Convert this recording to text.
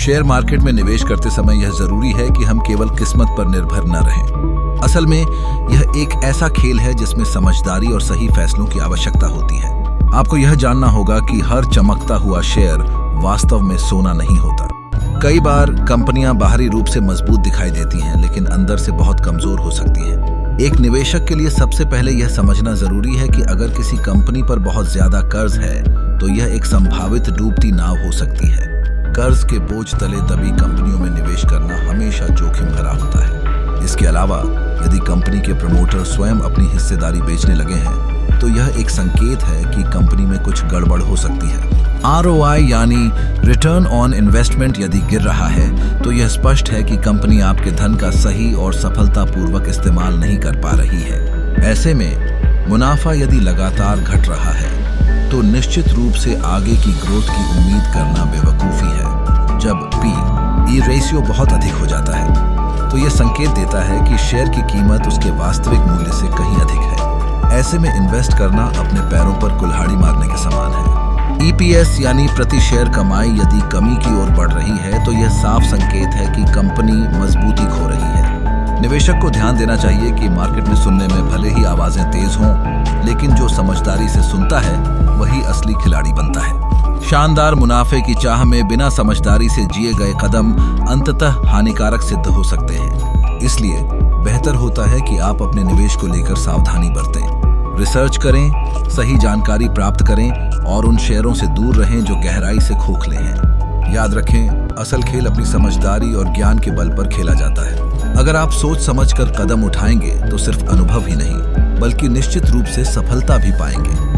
Share market में निवेश करते समय यह जरूरी है कि हम केवल किस्मत पर निर्भर न रहें। असल में यह एक ऐसा खेल है जिसमें समझदारी और सही फैसलों की आवश्यकता होती है। आपको यह जानना होगा कि हर चमकता हुआ शेयर वास्तव में सोना नहीं होता। कई बार कंपनियां बाहरी रूप से मजबूत दिखाई देती हैं, लेकिन अंदर से बहुत कमजोर हो सकती हैं। एक निवेशक के लिए सबसे पहले यह समझना जरूरी है कि अगर किसी कंपनी पर बहुत ज्यादा कर्ज है तो यह एक संभावित डूबती नाव हो सकती है। कर्ज के बोझ तले दबी कंपनियों में निवेश करना हमेशा जोखिम भरा होता है। इसके अलावा यदि कंपनी के प्रमोटर स्वयं अपनी हिस्सेदारी बेचने लगे हैं तो यह एक संकेत है कि कंपनी में कुछ गड़बड़ हो सकती है। ROI यानी रिटर्न ऑन इन्वेस्टमेंट यदि गिर रहा है तो यह स्पष्ट है कि कंपनी आपके धन का सही और सफलतापूर्वक इस्तेमाल नहीं कर पा रही है। ऐसे में मुनाफा यदि लगातार घट रहा है तो निश्चित रूप से आगे की ग्रोथ की उम्मीद करना बेवकूफ़ी है। जब P/E रेशियो बहुत अधिक हो जाता है तो यह संकेत देता है कि शेयर की कीमत उसके वास्तविक मूल्य से कहीं अधिक है। ऐसे में इन्वेस्ट करना अपने पैरों पर कुल्हाड़ी मारने के समान है। EPS यानी प्रति शेयर कमाई यदि कमी की ओर बढ़ रही है तो यह साफ संकेत है कि कंपनी मजबूती खो रही है। निवेशक को ध्यान देना चाहिए कि मार्केट में सुनने में भले ही आवाजें तेज हों, लेकिन जो समझदारी से सुनता है वही असली खिलाड़ी बनता है। शानदार मुनाफे की चाह में बिना समझदारी से जिए गए कदम अंततः हानिकारक सिद्ध हो सकते हैं। इसलिए बेहतर होता है कि आप अपने निवेश को लेकर सावधानी बरतें, रिसर्च करें, सही जानकारी प्राप्त करें और उन शेयरों से दूर रहें जो गहराई से खोखले हैं। याद रखें, असल खेल अपनी समझदारी और ज्ञान के बल पर खेला जाता है। अगर आप सोच समझकर कदम उठाएंगे तो सिर्फ अनुभव ही नहीं बल्कि निश्चित रूप से सफलता भी पाएंगे।